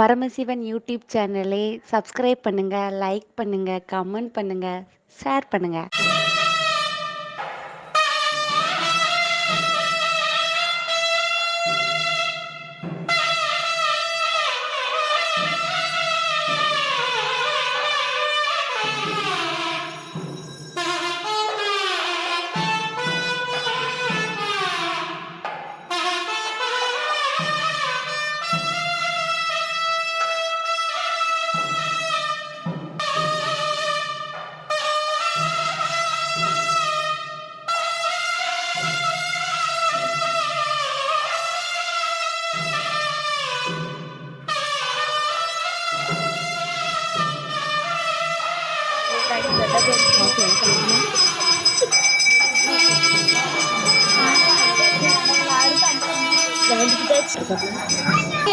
Paramasivan YouTube சேனலை subscribe பண்ணுங்க, like பண்ணுங்க, கமெண்ட் பண்ணுங்க, ஷேர் பண்ணுங்க.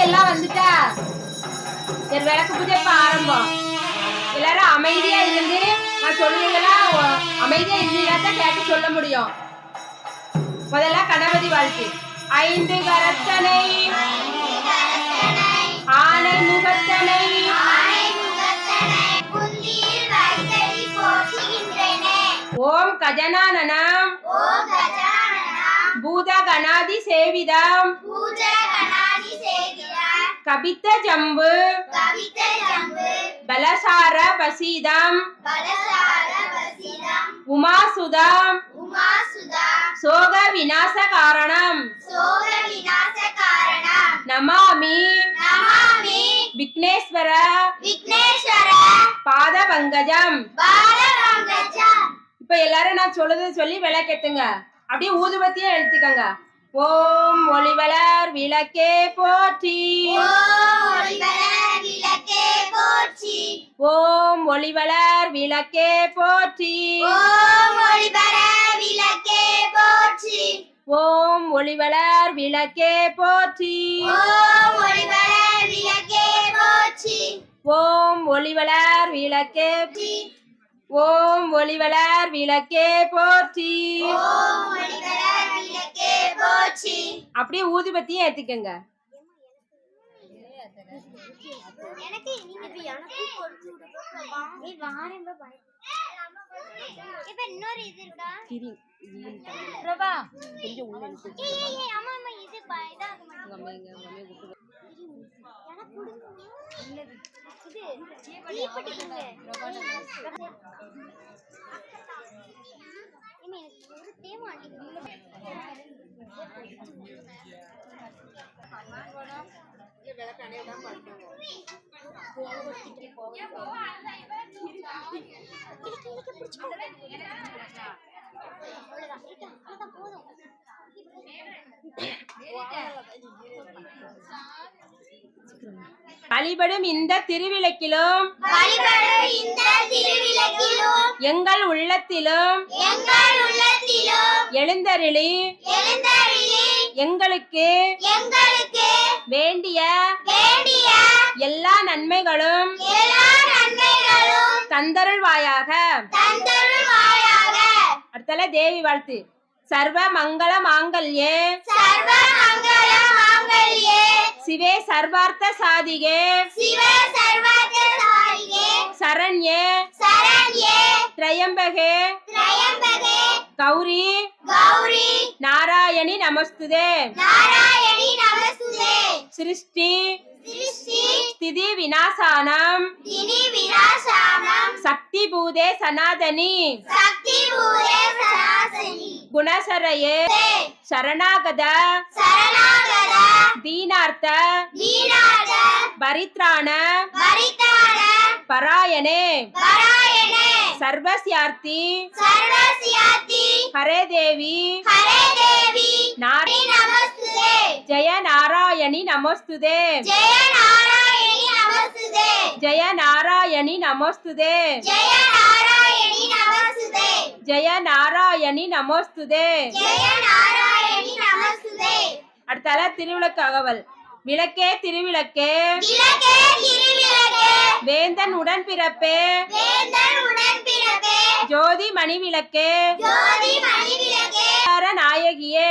எல்லாம் வந்துட்டா சரி, விளக்கு பூஜை இப்ப ஆரம்பம். எல்லாரும் அமைதியா இருந்து நான் சொல்லுவீங்களா, அமைதியா இருந்தாதான் கேட்டு சொல்ல முடியும். முதல்ல கணபதி வாழ்த்து. ஐந்து கரத்தனை ஆனை முகத்தனை ஓம் கஜனானனம் பூத கணாதி சேவிதம் கபித்த ஜம்பு பலசார பசீதம் உமாசுதம் சோக விநாச காரணம் நமாமி விக்னேஸ்வர பாத பங்கஜம். இப்ப எல்லாரும் நான் சொல்லுறது சொல்லி விளக்கெட்டுங்க. அப்படியே ஊதுபத்தியா எடுத்துக்கங்க. ஓம் ஒளிவளர் விளக்கே போற்றி, ஓம் ஒளிவளர் விளக்கே போற்றி, ஓம் ஒளிவளர் விளக்கே போற்றி, ஓம் ஒளிவளர் விளக்கே, ஓம் ஒளிவளர் விளக்கே போற்றி. அப்படியே ஊதுபத்தியும் ஏத்திக்கங்க. வழிபடும் இந்த திருவிளக்கிலும் எங்கள் உள்ளத்திலும் எழுந்தருளி எங்களுக்கு வேண்டிய எல்லா நன்மைகளும் தந்தருள்வாயாக. அடுத்தல தேவி வாழ்த்து. சர்வ மங்கள மாங்கல்யே சிவே சர்வார்த்த சாதிகே சரண்யே திரையம்பகே கௌரி நாராயணி நமஸ்துதே. சிருஷ்டி ஸ்திதி விநாசானம் சக்தி பூதே சனாதனி குணசரயே சரணாகத தீனார்த்த பரித்ராண பராயணே சர்வஸ்யார்த்தி ஹரே தேவி ஜெய நாராயணி நமஸ்துதே, ஜெய நாராயணி நமஸ்துதே, ஜெய நாராயணி நமஸ்துதே. அடுத்தால திருவிளக்கு அகவல். விளக்கே திருவிளக்கே வேந்தன் உடன் பிறப்பே ஜோதி மணி விளக்கே நாயகியே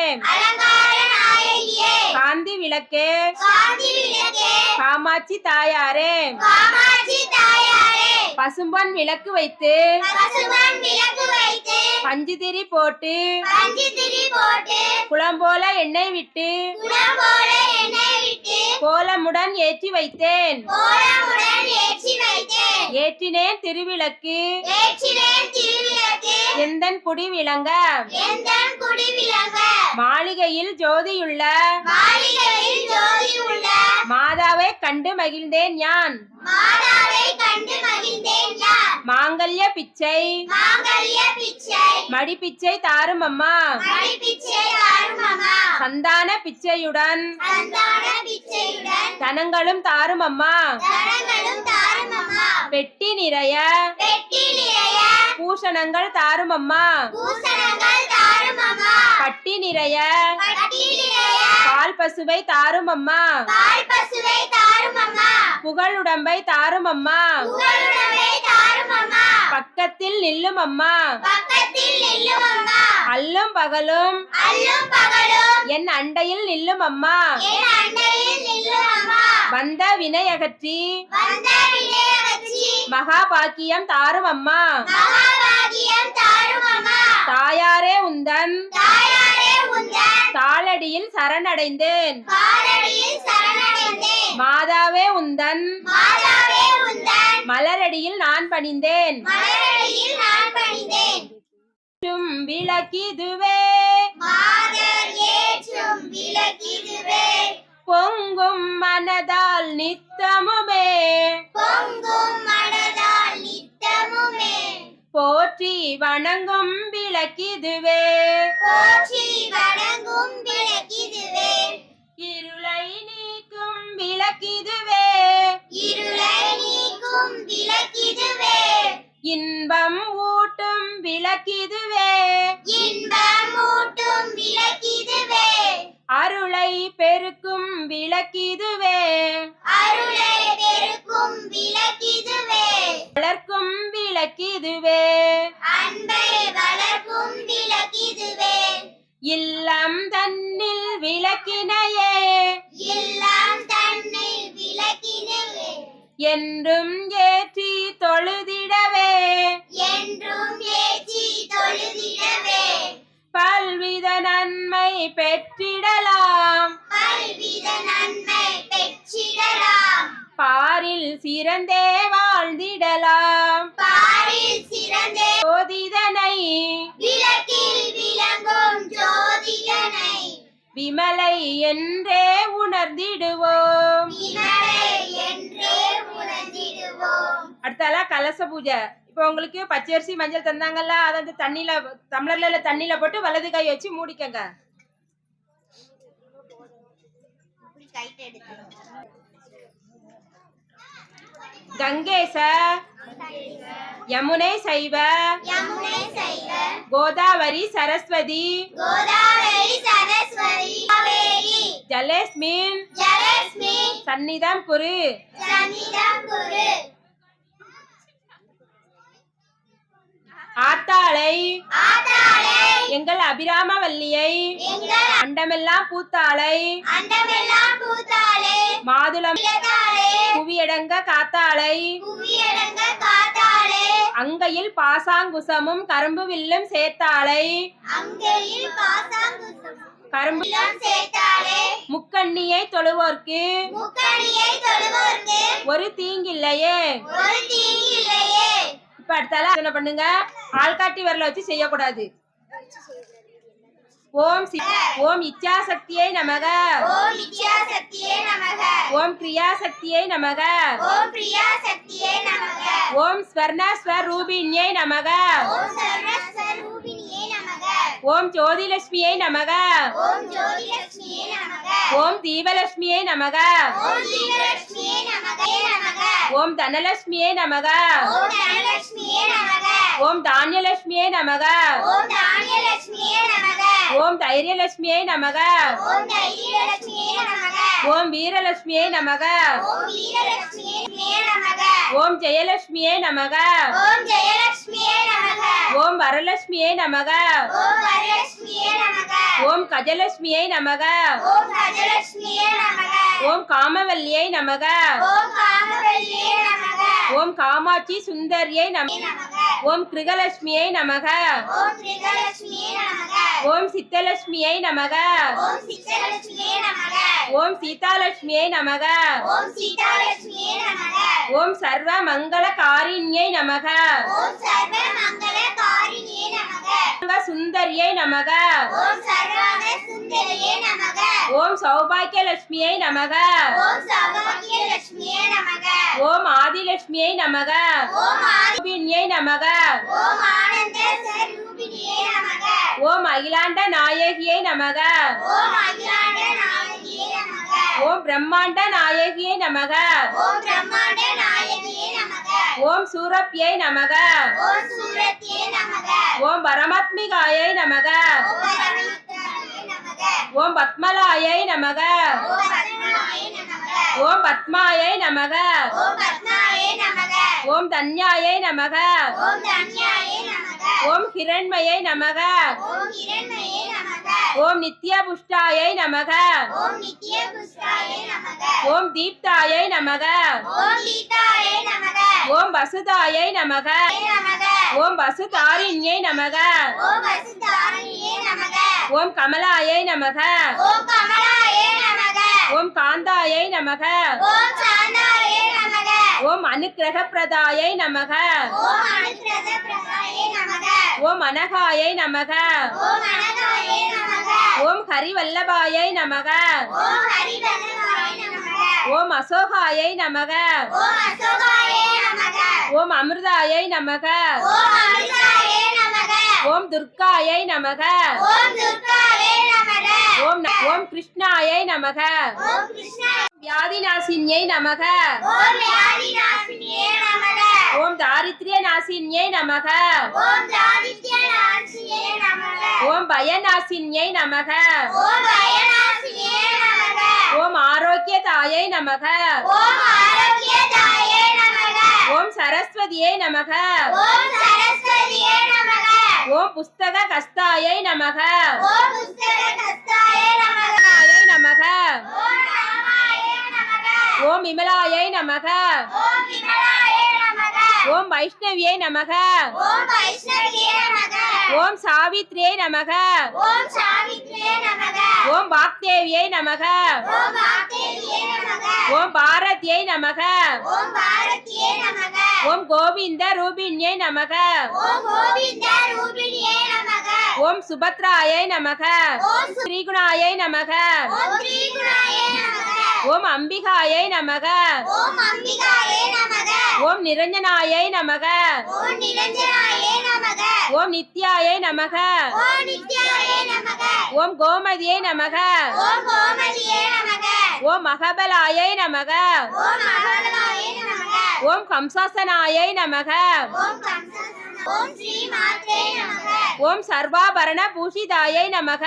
காந்தி விளக்கே காந்தி விளக்கே காமாட்சி தாயாரே காமாட்சி தாயாரே பசும்பொன் விளக்கு வைத்து பசும்பொன் விளக்கு வைத்து பஞ்சுதிரி போட்டு பஞ்சு திரி போட்டு குளம் போல எண்ணெய் விட்டு குடம் போல எண்ணெய் விட்டு கோலமுடன் ஏற்றி வைத்தேன் கோலமுடன் ஏற்றி வைத்தேன் ஏற்றினேன் திருவிளக்கு ஏற்றினேன் திருவிளக்கு எந்தன் குடி விளங்க எந்தன் குடி விளங்க மாளிகையில் ஜோதியுள்ள மாளிகையில் ஜோதி உள்ள மாதாவை கண்டு மகிழ்ந்தேன் யான் மாதாவை கண்டு மகிழ்ந்தேன் யான் மாங்கல்ய பிச்சை மாங்கல்ய பிச்சை மடி பிச்சை தாரும் அம்மா மடி பிச்சை தாரும் அம்மா சந்தான பிச்சையுடன் சந்தான பிச்சையுடன் தனங்களும் தாரும் அம்மா தனங்களும் தாரும் அம்மா பெட்டி நிறைய பெட்டி நிறைய பூஷணங்கள் தாரும் அம்மா பூசணங்கள் தாரும் அம்மா பட்டி நிறைய பட்டி நிறைய பால் பசுவை தாரும் அம்மா பால் பசுவை தாரும் அம்மா புகழுடம்பை தாரும் அம்மா புகழுடமை தாரும் அம்மா பக்கத்தில் நில்லும் அம்மா பக்கத்தில் நில்லும் அம்மா அல்லும் பகலும் அல்லும் பகலும் என் அண்டையில் நில்லும் அம்மா என் அண்டையில் நில்லும் அம்மா வந்த வினையகற்றி வந்த விளையகச்சி மகா பாக்கியம் தாரும் அம்மா மகாபாகியம் தாரும் அம்மா தாயாரே உந்தன் தாயாரே உந்தன் தாளடியில் சரணடைந்தேன் காலடியில் சரணடைந்தேன் மாதாவே உந்தன் மாதாவே உந்தன் மலரடியில் நான் பணிந்தேன் மலரடியில் நான் பணிந்தேன் விளக்கிதுவே மாதர் ஏற்றும் விளக்கிதுவே பொங்கும் மனதால் நித்தமுமே பொங்கும் மனதால் நித்தமுமே போற்றி வணங்கும் விளக்கிதுவே போற்றி வணங்கும் விளக்கிதுவே இருளை நீக்கும் விளக்கிதுவே இருளை நீக்கும் விளக்கிதுவே இன்பம் ஊட்டும் விளக்கிதுவே இன்பம் ஊட்டும் விளக்கிதுவே அருளை பெருக்கும் விளக்கிதுவே அருளை பெருக்கும் விளக்கிதுவே வளர்க்கும் விளக்கிதுவே அன்பை வளர்க்கும் விளக்கிதுவே இல்லம் தன்னில் விளக்கினையே எல்லாம் தன்னை விளக்கினவே என்றும் ஏற்றி தொழுதிடவே என்றும் ஏற்றி தொழுதிடவே பல்வித நன்மை பெற்றிடலாம் பல்வித நன்மை பெற்றிடலாம் பாரில் சிறந்தே வாழ்ந்திடலாம் பாரில் சிறந்தே ஜோதிதனை விளக்கில் விளங்கும் ஜோதிடனை விமலை என்றே உணர்ந்திடுவோம் விமலை என்றே உணர்ந்திடுவோம். அடுத்தால கலச பூஜை. இப்போ உங்களுக்கு பச்சரிசி மஞ்சள் தந்தாங்கல்ல, அதை அந்த தண்ணியில டம்ளர்ல தண்ணியில போட்டு வலது கை வச்சு மூடிக்கங்க. கங்கேச யமுனை சைவ யமுனை சைவ கோதாவரி சரஸ்வதி கோதாவரி சரஸ்வதி காவேரி ஜலேஸ்மின் ஜலஸ்மி சந்நிதம் குரு. சன்னிதம் குரு. ஆத்தாளை ஆத்தாளை எங்கள் அபிராமவல்லியை எங்கள் அண்டமெல்லாம் பூத்தாளை அண்டமெல்லாம் பூத்தாளே மாதுளம் இலதாளே புவியடங்க காத்தாளை புவியடங்க காத்தாளே அங்கையில் பாசாங்குசமும் கரும்பு வில்லும் சேர்த்தாளை அங்கையில் பாசாங்குசம் கரும்பு சேர்த்தாளே முக்கண்ணியை தொழுவோர்க்கு முக்கணியை தொழுவோர்க்கு ஒரு தீங்கில்லையே. ஒரு தீங்கில்லையே. இப்ப அடுத்தால என்ன பண்ணுங்க, ஆள்காட்டி விரல வச்சு செய்யக்கூடாது. ஓம் இச்சாசக்தியை நமக. ஓம் இச்சாசக்தியே நமக. ஓம் கிரியாசக்தியை நமக. ஓம் பிரியாசக்தியே நமக. ஓம் ஸ்வர்ணஸ்வரூபிணியை நமக. ஓம் சர்வஸ்வரூபிணியே நமக. ஓம் ஜோதிலட்சுமியை நமக. ஓம் ஜோதிலட்சுமியே நமக. ஓம் தீபலட்சுமியை நமக. ஓம் தீபலட்சுமியே நமக. ஓம் தனலட்சுமியை நமக. ஓம் தனலட்சுமியே நமக. ஓம் தானியலட்சுமியை நமக. ஓம் தானியலட்சுமியே நமக. ஓம் தைரியலட்சுமியை நமக. ஓம் தைரியலட்சுமியே நமக. ஓம் வீரலட்சுமியை நமக. ஓம் வீரலட்சுமியே நமக. ஓம் ஜெயலட்சுமியே நமக. ஓம் ஜெயலட்சுமியே நமக. ஓம் வரலட்சுமியே நமக. ஓம் வரலட்சுமியே நமக. ஓம் கஜலட்சுமியே நமக. ஓம் கஜலட்சுமியே நமக. ஓம் காமவல்லியை நமக. ஓம் காமவல்லியே நமக. ஓம் காமாட்சி சுந்தரியை நமக. நமக. ஓம் கிருகலட்சுமியை நமக. ஓம் திரிகலட்சுமியே நமக. ஓம் சித்தலட்சுமியை நமக. ஓம் சித்தலட்சுமியே நமக. ஓம் சீதாலட்சுமியை நமக. ஓம் சீதாலட்சுமியே நமக. ஓம் சர்வ மங்கள காரிண்யை நமக. ஓம் சர்வ மங்கள காரிணியே நமக. சுந்தரியை நமக. ஓம் சர்வாங்க சுந்தரியே நமக. ஓம் சௌபாகியலட்சுமியை நமக. ஓம் சௌபாகிய லட்சுமியே நமக. ஓம் ஆதிலட்சுமியை நமக. ஓம் ரூபிணியை நமக. ஓம் ஆனந்த ஸ்வரூபிணியே நமக. ஓம் அகிலாண்ட நாயகியை நமக. ஓம் அகிலாண்ட நாயகியே நமக. ஓம் பிரம்மாண்ட நாயகியை நமக. ஓம் பிரம்மாண்ட நாயகியே நமக. ஓம் சூரப்பியை நமக. ஓம் சூரத்தியே நமக. ஓம் பரமாத்மிகாயை நமக. ஓம் பரமேஸ்வரியே நமக. ஓம் பத்மலாயை நமக. ஓம் பத்மாயே நமக. ஓம் பத்மாயை நமக. ஓம் பத்மாயே நமக. ஓம் தன்யாயை நமக. ஓம் தன்யாயே நமக. ஓம் ஹிரண்மயை நமக. ஓம் இரண்மயே நமக. ஓம் நித்யபுஷ்டாயை நமக. ஓம் நித்ய புஷ்டாயே நமக. ஓம் தீப்தாயை நமக. ஓம் கீதாயே நமக. ஓம் வசுதாயை நமக. நமக. ஓம் வசுதாரிண்யை நமக. ஓம் வசுதாரிணியே நமக. ஓம் கமலாயை நமக. ஓம் கமலாயே நமக. ஓம் காந்தாயை நமக. ஓம் சாந்தாயே நமக. ஓம் அனுக்கிரக பிரதாயை நமக. ஓம் அனுக்கிரக பிரதாயே நமக. ஓம் அனகாயை நமக. ஓம் அனகாயே நமக. ஓம் ஹரிவல்லபாயை நமக. ஓம் ஹரிவல்லபாய நமக. ஓம் அசோகாயை நமக. ஓம் அசோகாயே நமக. ஓம் அமிர்தாயை நமக. ஓம் அமிர்தாயே நமக. ஓம் துர்காயை நமக. ஓம் துர்காவே நமக. ஓம் கிருஷ்ணாயை நமக. ஓம் கிருஷ்ணா. வியாதிநாசின்யை நமக. ஓம் வியாதி நாசினியே நமக. ஓம் தாரித்ரிய நாசின்யை நமக. ஓம் தாரித்ய நாசினியே நமக. ஓம் பயநாசின்யை நமக. ஓம் பயநாசினியே நமக. ஓம் ஆரோக்கியதாயை நமக. ஓம் ஆரோக்கியதாயே நமக. ஓம் சரஸ்வதியை நமக. ஓம் சரஸ்வதியே நமக. ஓம் புஸ்தக கஸ்தாயை நமக. ஓம் புஸ்தக கஸ்தாயே நமக. ராமாயை நமக. ஓம் ராமாயே நமக. ஓம் விமலாயை நமக. ஓம் விமலாயே நமக. ஓம் வைஷ்ணவியை நமக. ஓம் வைஷ்ணவியே நமக. ஓம் சாவித்ரியை நமக. ஓம் சாவித்ரியே நமக. ஓம் வாக்தேவியை நமக. ஓம் வாக்தேவியே நமக. ஓம் பாரதியை நமக. ஓம் பாரதியே நமக. ஓம் கோவிந்த ரூபிண்யை நமக. ஓம் கோவிந்த ரூபிணியே நமக. ஓம் சுபத்ராயை நமக. ஓம் ஸ்ரீகுணாயை நமக. ஓம் ஸ்ரீகுணாயே நமக. ஓம் அம்பிகாயை நமக. ஓம் அம்பிகாயே நமக. ஓம் நிரஞ்சனாயை நமக. ஓம் நிரஞ்சனாயே நமக. ஓம் நித்யாயை நமக. ஓம் நித்யாயே நமக. ஓம் கோமதியை நமக. ஓம் கோமதியே நமக. ஓம் மகபலாயை நமக. ஓம் அகலாயே நமக. ஓம் கம்சாசனாயை நமக. ஓம் கம்ச. ஓம் ஸ்ரீ மாத்ரே நமக. ஓம் சர்வாபரண பூஷிதாயை நமக.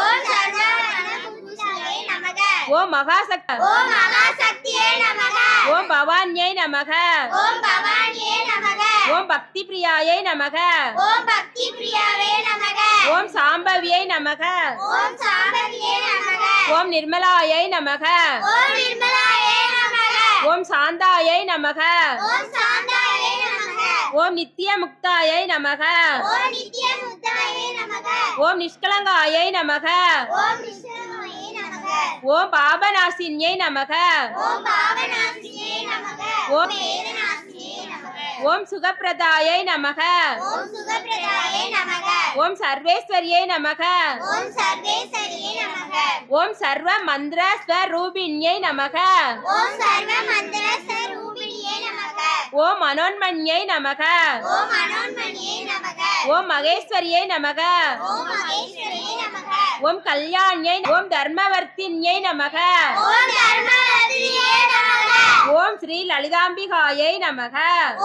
ஓம் சர்வவர்ண பூஷாயே நமக. ஓம் மகாசக்த. ஓம் மகாசக்தியே நமக. ஓம் பவான்யை நமக. ஓம் பவானியே நமக. ஓம் பக்தி பிரியாயை நமக. ஓம் பக்தி பிரியாவே நமக. ஓம் சாம்பவியை நமக. ஓம் சாம்பவியே நமக. ஓம் நிர்மலாயை நமக. ஓம் நிர்மலாயே நமக. ஓம் சாந்தாயை நமக. ஓம் சாந்தாயே நமக. ஓம் நித்திய முக்தாயை நமக. ஓம் நித்ய முக்தாயே நமக. ஓம் நிஷ்கலங்காயை நமக. ஓம் விஷ்ணுவே நமக. ஓம் பாபநாசின்யை நமக. ஓம் பாவநாசியே நமக. ஓம் வேதநாசியே நமக. ஓம் சுகப்பிரதாயை நமக. ஓம் சுகப்பிரதாயே நமக. ஓம் சர்வேஸ்வரியை நமக. ஓம் சர்வேஸ்வரியே நமக. ஓம் சர்வ மந்திர ஸ்வரூபிண்யை நமக. ஓம் சர்வ மந்திர ஸ்வரூபிணியே நமக. ஓம் மனோன்மண்யை நமக. ஓம் மனோன்மணியே நமக. ஓம் மகேஸ்வரியை நமக. ஓம் மகேஸ்வரியே நமக. ஓம் கல்யாண்யை. ஓம் தர்மவர்த்தின்யை நமக. ஓம் தர்மவதியே நமக. ஓம் ஸ்ரீ லலிதாம்பிகாயை நமக.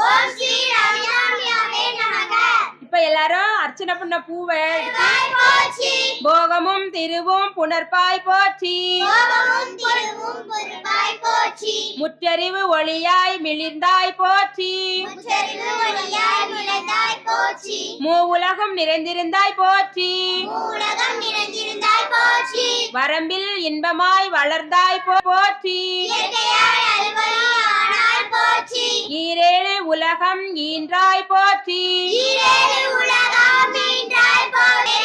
ஓம் ஸ்ரீ ரவிதாம்பியாவே நமக. இப்ப எல்லாரும் அர்ச்சனை பண்ண பூவை எடுத்து போற்றி போகமும் திருவும் புனர்பாய் போற்றி போகமும் திருவும் பொறுப்பாய் போற்றி முற்றறிவு ஒளியாய் மிளிர்ந்தாய் போற்றி முற்றறிவு ஒளியாய் விளைந்தாய் போற்றி மூவுலகம் நிறைந்திருந்தாய் போற்றி உலகம் நிறைந்திருந்தாய் போற்றி வரம்பில் இன்பமாய் வளர்ந்தாய் போற்றி இயற்கையாய் அறுவழி ஆனாய் போற்றி ஈரேழு உலகம் ஈன்றாய் போற்றி ஈரேழு உலகம் மீண்டாய் போற்றி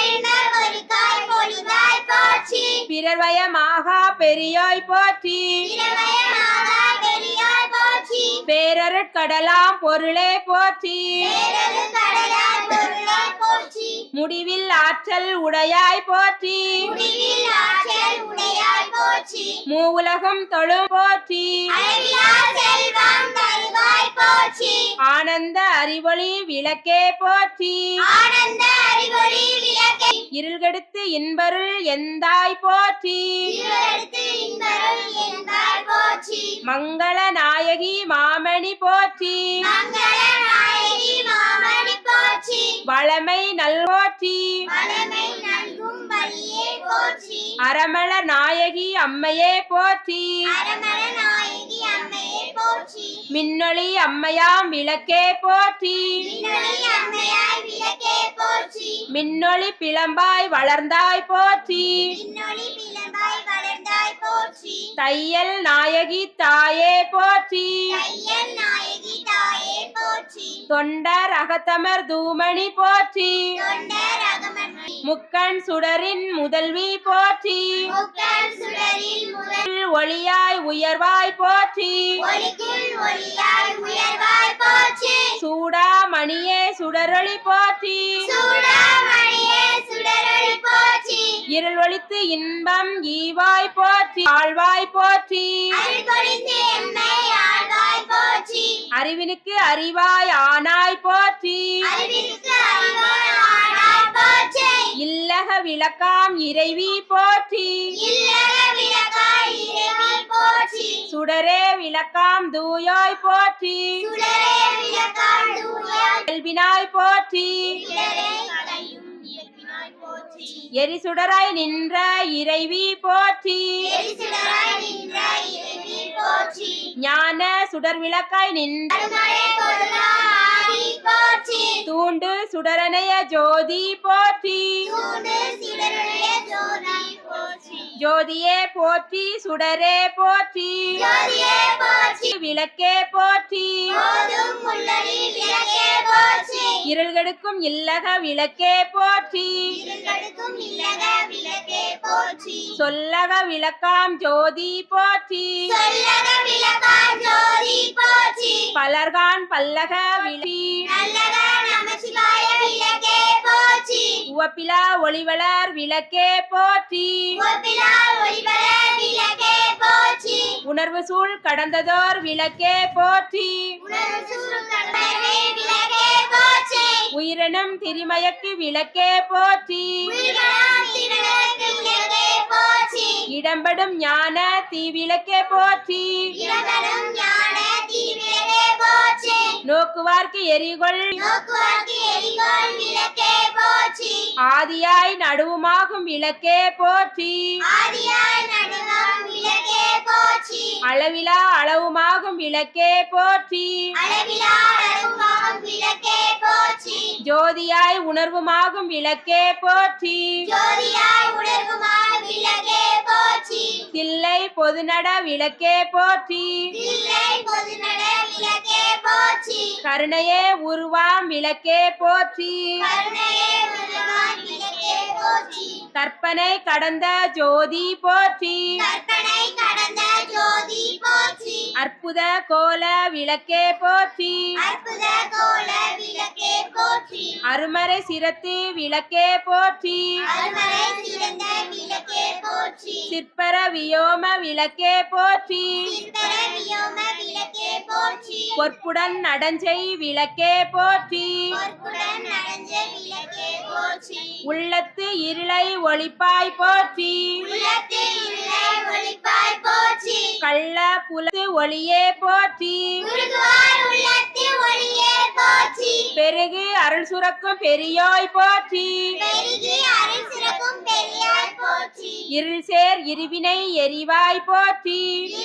ஒருக்காய் பொழிந்தாய் போற்றி பிறர்வயமாகா பெரியோய் போற்றி இரவயமாக பெரியாய் போற்றி பேரருட்கடலாம் பொருளே போற்றி பேரரு கடலாய் பொருளாய் போற்றி முடிவில் ஆற்றல் உடையாய் போற்றி முடிவில் ஆற்றல் உடையாய் போற்றி மூவுலகம் தொழும் போற்றி அளவிலா செல்வம் தருவாய் போற்றி ஆனந்த அறிவொளி விளக்கே போற்றி ஆனந்த அறிவொளி விளக்கை இருள்கெடுத்து இன்பருள் எந்தாய் போற்றி இருளெடுத்து இன்பருள் என்றாய் போற்றி மங்கள நாயகி மாமணி போற்றி மங்கள நாயகி மாமணி போற்றி வளமை நல்போற்றி வளமை நல்கும் வழியே போற்றி அரமள நாயகி அம்மையே போற்றி அரமண நாயகி அம்மையே போற்றி மின்னொளி அம்மையாம் விளக்கே போற்றி விண்ணொளி அம்மையாய் விளக்கே போற்றி மின்னொளி பிளம்பாய் வளர்ந்தாய் போற்றி விண்ணொளி பிளம்பாய் வளர்ந்தாய் போற்றி தையல் நாயகி தாயே போற்றி தையல் நாயகி தாயே போற்றி தொண்டர் அகத்தமர் தூமணி போற்றி தொண்டர் அகமன்றி முக்கண் சுடரின் முதல்வி போற்றி முக்கண் சுடரில் முதல் ஒளியாய் உயர்வாய் போற்றி ஒளிக்குள் ஒளியாய் உயர்வாய் போற்றி சூடாமணியே சுடரொளி போற்றி சூடாமணியே சுடரொளி போற்றி இருள் ஒளித்து இன்பம் ஈவாய் போற்றி ஆழ்வாய் போற்றி அருள் பொழிந்து எம்மை ஆழ்வாய் போற்றி அறிவினுக்கு அறிவாய் ஆனாய் போற்றி அறிவிற்கு அறிவாய் ஆனாய் போற்றி இல்லக விளக்காம் இறைவி போற்றி இல்லற விளக்காய் இறைவி போற்றி சுடரே விளக்காம் தூயோய் போற்றி சுடரே விளக்காய் தூயாய் செல்வினாய் போற்றி சுடரே கடையும் இயற்பினாய் போற்றி எரிசுடராய் நின்ற இறைவி போற்றி எரிசுடராய் நின்ற இறைவி போற்றி ஞான சுடர் விளக்காய் நின்ற அருமறை பொருளாய் ஆதி போற்றி தூண்டு சுடரனைய ஜோதி போற்றி சூடு சிலருடைய ஜோதி போற்றி ஜோதியே போற்றி சுடரே போற்றி ஜோதியே போற்றி விளக்கே போற்றி போதும் முள்ளொளி விளக்கே போற்றி இருள்கெடுக்கும் இல்லக விளக்கே போற்றி இருள்கெடுக்கும் இல்லக விளக்கே போற்றி சொல்லக விளக்காம் ஜோதி போற்றி சொல்லக விளக்காய் ஜோதி போற்றி பலர்கான் பல்லக விளி நல்லக நமசிவாய விளக்கே போற்றி உவப்பிலா ஒளிவளர் விளக்கே போற்றி ஒப்பிலா ஒளிவர விளக்கே போற்றி உணர்வு சூழ் கடந்ததோர் விளக்கே போற்றி உணர்வு சூழ் கடலே விளக்கே போற்றி உயிரினும் திரிமயக்கு விளக்கே போற்றி உயிர்களாம் திரளுக்கு விளக்கே போற்றி இடம்படும் ஞான தீவிளக்கே போற்றி இடங்களும் ஞான தீவிளக்கே போற்றி நோக்குவார்க்கு எரிகொள் நோக்குவார்க்கு எரிகோள் விளக்கே போற்றி ஆதியாய் நடுவுமாகும் விளக்கே போற்றி ஆதியாய் நடுவாம் விளக்கே போற்றி அளவிலா அளவுமாகும் விளக்கே போற்றி அளவிலா அளவுமாம் விளக்கே போற்றி ஜோதியாய் உணர்வுமாகும் விளக்கே போற்றி ஜோதியாய் உணர்வுமாய் விளக்கே போற்றி தில்லை பொதுநட விளக்கே போற்றி தில்லை பொதுநட விளக்கே போற்றி கருணையே உருவாம் விளக்கே போற்றி கருணையே உருவாய் விளக்கே போற்றி கற்பனை கடந்த ஜோதி போற்றி கற்பனை கடந்த ஜோதி போற்றி அற்புத கோல விளக்கே போற்றி அற்புத கோல விளக்கே போற்றி அருமறை சிரத்து விளக்கே போற்றி அருமறை சிறந்த விளக்கே போற்றி சிற்பர வியோம விளக்கே போற்றி சிற்பர வியோம விளக்கே போற்றி பொற்புடன் நடஞ்சை விளக்கே போற்றி பொற்குடன் நடந்த விளக்கே போற்றி உள்ளத்து இருளை ஒளிப்பாய் போற்றி உள்ளத்து இருளை ஒளிப்பாய் போற்றி கள்ள புலத்து ஒளியே போற்றி உருகுவார் உள்ளத்து ஒளியே போற்றி போற்றி. பெருகு அருள் சுரக்கும் பெரியோய் போற்றி. பெருகி அருள் சுரக்கும் பெரியாய் போற்றி. இருள் சேர் இருவினை எரிவாய் போற்றி.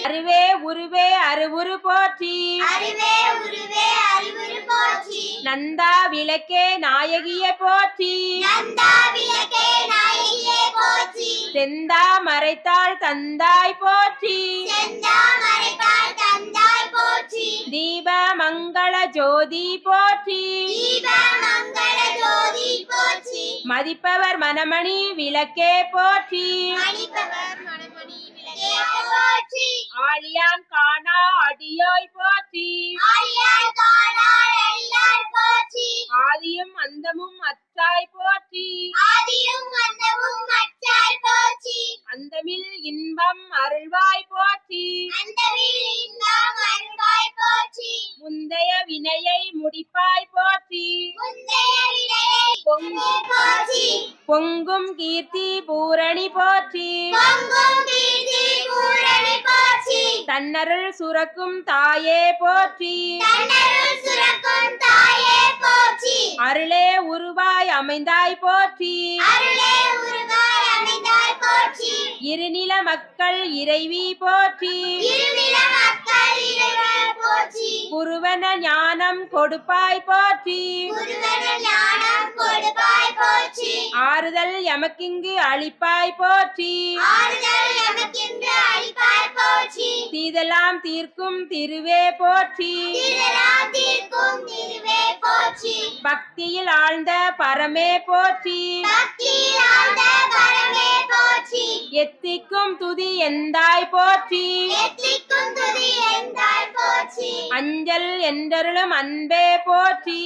அருவே உருவே அருவுரு போற்றி. அருவே உருவே அறிவுரு போற்றி. நந்தா விளக்கே நாயகியே போற்றி. நந்தா விளக்கே நாயகியே போற்றி. செந்தா மறைத்தாள் தந்தாய் போற்றி. செந்தா மறைத்தாள் தந்தாய் போற்றி. தீப மங்கள ஜோதி போற்றி. தீப மங்கள ஜோதி போற்றி. மதிப்பவர் மனமணி விளக்கே போற்றி. மணிப்பவர் மணமணி விளக்கே போற்றி. ஆழியான் காணா அடியோய் போற்றி. ஆழியார் காணார் அடியார் போற்றி. ஆதியும் அந்தமும் அத்தாய் போற்றி. ஆதியும் அந்தமும் அற்றாய் போற்றி. அந்தமில் இன்பம் அருள்வாய் போற்றி. அந்தவில் இன்பம் அருள்வாய் போற்றி. முந்தைய வினையை முடிப்பாய் போற்றி. முந்தைய வினையை போற்றி. பொங்கும் கீர்த்தி பூரணி போற்றி. பொங்கும் கீர்த்தி பூரணி போற்றி. தன்னருள் சுரக்கும் தாயே போற்றி. தன்னருள் சுரக்கும் தாயே போற்றி. அருளே உருவாய் அமைந்தாய் போற்றி. அருளே உருவாய் அமைந்தாய் போற்றி. இருநில மக்கள் இறைவி போற்றி. இருநில மக்கள் இறைவன் போற்றி. குருவன ஞானம் கொடுப்பாய் போற்றி. குருவன ஞானம் கொடுப்பாய் போற்றி. ஆறுதல் எமக்கிங்கு அளிப்பாய் போற்றி. ஆறுதல் எமக்கென்று அளிப்பாய் போற்றி. தீதெல்லாம் தீர்க்கும் திருவே போற்றி. தீதெல்லாம் தீர்க்கும் திருவே போற்றி. பக்தியில் ஆழ்ந்த பரமே போற்றி. பக்தியில் ஆழ்ந்த பரமே போற்றி. எத்திக்கும் துதி எந்தாய் போற்றி. எத்திக்கும் துதி எந்தாய் போற்றி. அஞ்சல் என்றருளும் அன்பே போற்றி.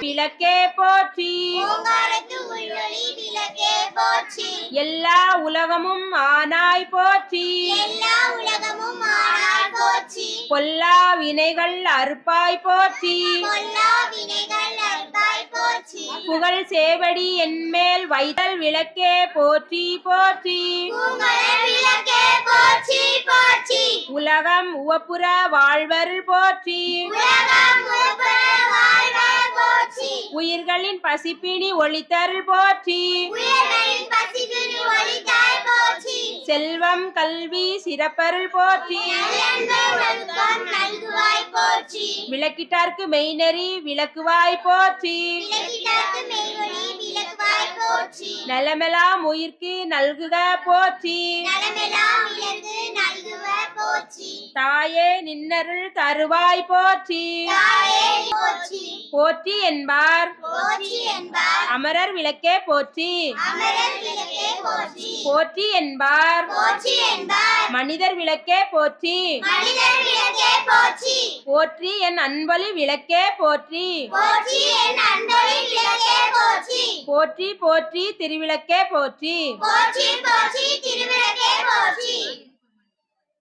விளக்கே போற்றி. ஓங்காரத்து உள்ளொளி விளக்கே போற்றி. எல்லா உலகமும் ஆனாய் போற்றி. எல்லா உலகமும் ஆனாய் போற்றி. பொல்லா வினைகள் அறுப்பாய் போற்றி. பொல்லா வினைகள் அறுப்பாய் போற்றி. புகழ் சேவடி என்மேல் வைத்தல் விளக்கே போற்றி போற்றி. பூங்கழல் விளக்கே போற்றி போற்றி. உலகம் உவப்புற வாழ்வருள் போற்றி. உலகம் உயர்பெற வாழ்க போற்றி. உயிர்களின் பசிப்பினி ஒளித்தருள் போற்றி. உயிர்களின் பசிபினி ஒளித்தாய் போற்றி. செல்வம் கல்வி சிறப்பருள் போற்றி. நல்லன்பு ஒழுக்கம் நல்குவாய் போற்றி. விளக்கிட்டார்க்கு மெய்நெறி விளக்குவாய் போற்றி. விளக்கிட்டார்க்கு மெய்வழி விளக்குவாய் போற்றி. நலமெல்லாம் உயிர்க்கு நல்குக போற்றி. நலமெல்லாம் இழந்து நல்குவ போற்றி. தாயே நின்னருள் தருவாய் போற்றி. தாயே போற்றி. போற்றி என்பார் போற்றி என்பார். அமரர் விளக்கே போற்றி. அமரர் விளக்கே போற்றி. போற்றி என்பார் போற்றி என்பார். மனிதர் விளக்கே போற்றி. மனிதர் விளக்கே போற்றி. போற்றி என் அன்பொலி விளக்கே போற்றி. போற்றி என் அன்பொலி விளக்கே போற்றி. போற்றி போற்றி திருவிளக்கே போற்றி. போற்றி போற்றி திருவிளக்கே போற்றி.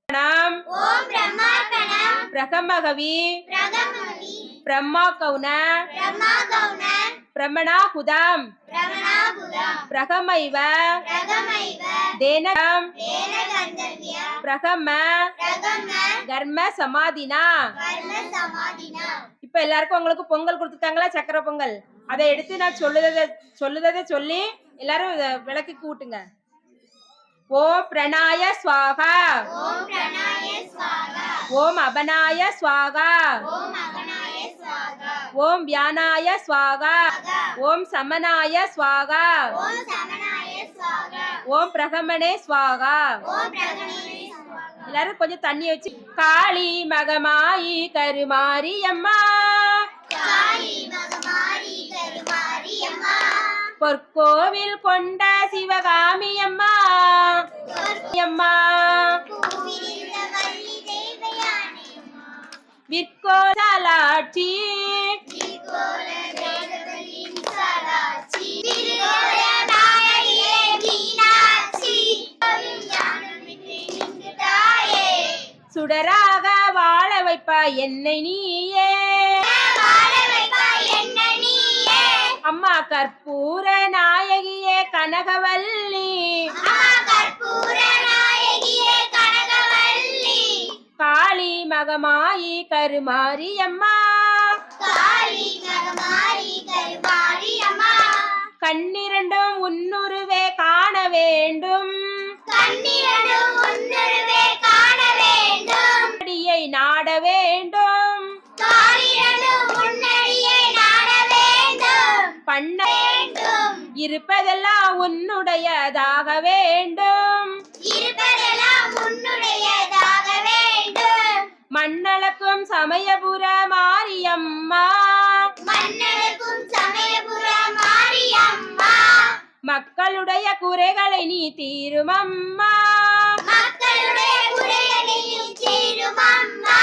நாம் ஓம் பிரம்மார்ப்பணம். பிரகமகவி பிரகமவி. பிரம்மா கௌன பிரம்மா கௌன. பிரமணாகுதம் பிரமணாபுரம். பிரகமைவ பிரகமைவ. தேனம் தேன கந்தர்விய. பிரகம பிரகம. கர்ம சமாதினா. கர்ம சமாதினா. இப்ப எல்லாருக்கும் உங்களுக்கு பொங்கல் கொடுத்துட்டாங்களா? சக்கரை பொங்கல். அதை எடுத்து நான் சொல்லுததை சொல்லி எல்லாரும் இத விளக்குக்கு ஊட்டுங்க. ஓம் பிரணாய ஸ்வாகா. ஓம் பிரணாய ஸ்வாகா. ஓம் அபனாய ஸ்வாகா. ஓம் அகனாய ஸ்வாகா. ஓம் வியானாய ஸ்வாகா. ஓம் சமனாய ஸ்வாகா. ஓம் சமனாய ஸ்வாகா. ஓம் பிரகமனே ஸ்வாகா. ஓம் பிரகணே ஸ்வாகா. எல்லாரும் கொஞ்சம் தண்ணி வச்சு காளி மகமாயி கருமாரியம்மா. காளி மகமாரி கருமாரியம்மா. பொற்கோவில் கொண்ட சிவகாமி அம்மா. அம்மா பூவிலிருந்த வள்ளி தெய்வயானையம்மா. விற்கோலாட்சி திருக்கோல தேவதையின் சாலாட்சி. திருக்கோல நாயகியே மீனாட்சி. கோவில் ஞானம் விட்டு நின்று தாயே. சுடராக வாழ வைப்பாய் என்னை நீயே. வாழ வைப்பாய் என்ன நீயே. அம்மா கற்பூர நாயகியே கனகவல்லி. அம்மா கற்பூர நாயகியே கனகவல்லி. காளி மகமாயி கருமாரியம்மா. காளி மகமாரி கருமாரி அம்மா கண்ணிரண்டும் உன்னுருவே காண வேண்டும் கண்ணிரண்டும் உன்னுருவே காண வேண்டும் அடியை நாட வேண்டும் காலிரண்டும் உன்னடியை நாட வேண்டும் பண்ண வேண்டும் இருப்பதெல்லாம் உன்னுடையதாக வேண்டும் இருப்பதெல்லாம் உன்னுடையதாக வேண்டும் மண்ணளக்கும் சமயபுர மாரியம்மா மன்னனுக்கும் சமயபுர மாரியம்மா மக்களுடைய குறைகளை நீ தீருமம்மா மக்களுடைய குறைகளையும் தீரும் அம்மா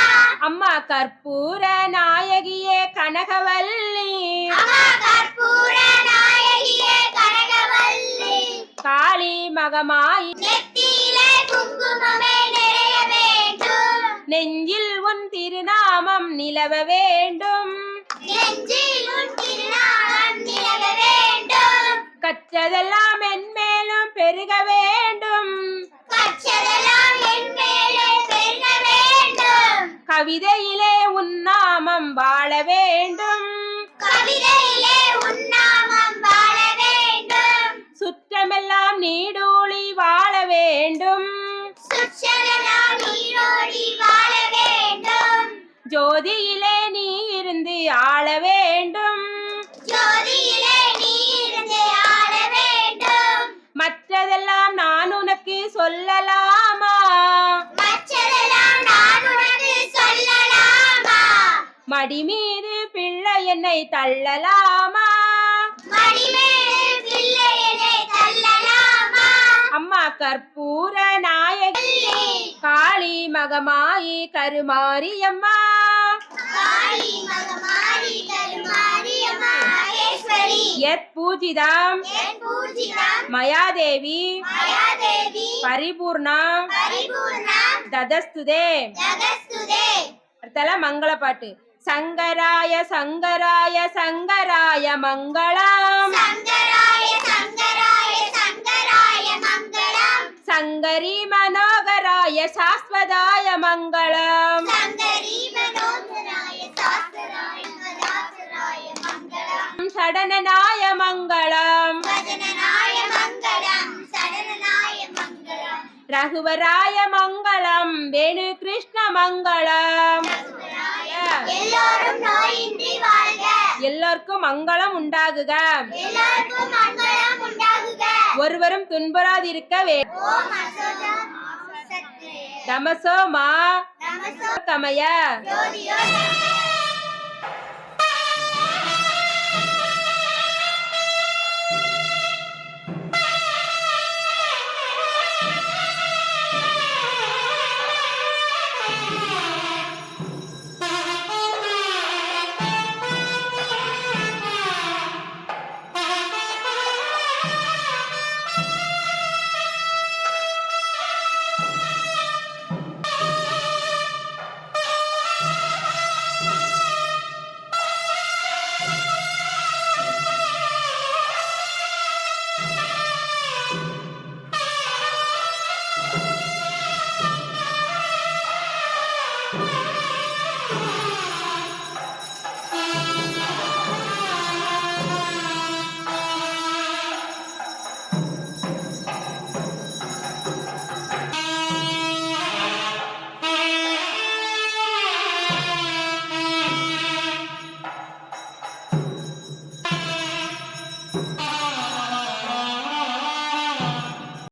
அம்மா கற்பூர நாயகியே கனகவல்லி அம்மா கற்பூர நாயகியே கனகவல்லி காளி மகமாயி நெத்தியிலே குங்குமமே நிறைய வேண்டும் நெஞ்சில் உன் திருநாமம் நிலவ வேண்டும் நெஞ்சில் உன் திருநாமம் நிலவ வேண்டும் கற்றதெல்லாம் மென்மேலும் பெருக வேண்டும் கற்றதெல்லாம் என் மேலே பெருக வேண்டும் கவிதையிலே உன் நாமம் வாழ வேண்டும் கவிதையிலே உன் நாமம் வாழ வேண்டும் சுற்றமெல்லாம் நீடூழி வாழ வேண்டும் சுற்றமெல்லாம் நீரோடி வாழ வேண்டும் ஜோதியிலே நீ இருந்து ஆள வேண்டும் ஜோதியிலே நீ இருந்து ஆள வேண்டும் மற்றதெல்லாம் நான் உனக்கு சொல்லலாமா மற்றதெல்லாம் நான் உனக்கு சொல்லலாமா மடி மீது பிள்ளை என்னை தள்ளலாமா மடிமேலே பிள்ளையனை தள்ளலாமா அம்மா கற்பூர நாயகி காளி மகமாயி கருமாரியம்மா காளி மகமாரி கருமாரி அம்மா மகேஸ்வரி யத் பூஜிதம் என் பூஜிதம் மயாதேவி மாயாதேவி பரிபூர்ணா பரிபூர்ணா ததஸ்துதே ஜகஸ்துதே அடுத்தால மங்கள பாட்டு சங்கராய சங்கராய சங்கராய மங்களம் சங்கராய சங்கராய சங்கராய மங்களம் சங்கரி மனோகராய சாஸ்வதாய மங்களம் சங்கரி மனோகராய சாஸ்திராய மதாசராய மங்களம் சடனநாய மங்களம் பஜனநாய மங்களம் சடனநாய மங்களம் ரகுவராய மங்களம் வேணு கிருஷ்ண மங்களம் எல்லோரும் நோயின்றி வாழ்க எல்லோருக்கும் மங்களம் உண்டாகுக எல்லாருக்கும் மங்களம் உண்டாகுக ஒருவரும் துன்புறாதிருக்க வேண்டும் ஓம் அசோகா சத்ரே தமசோ மா நமசோ கமய ஜோதியோ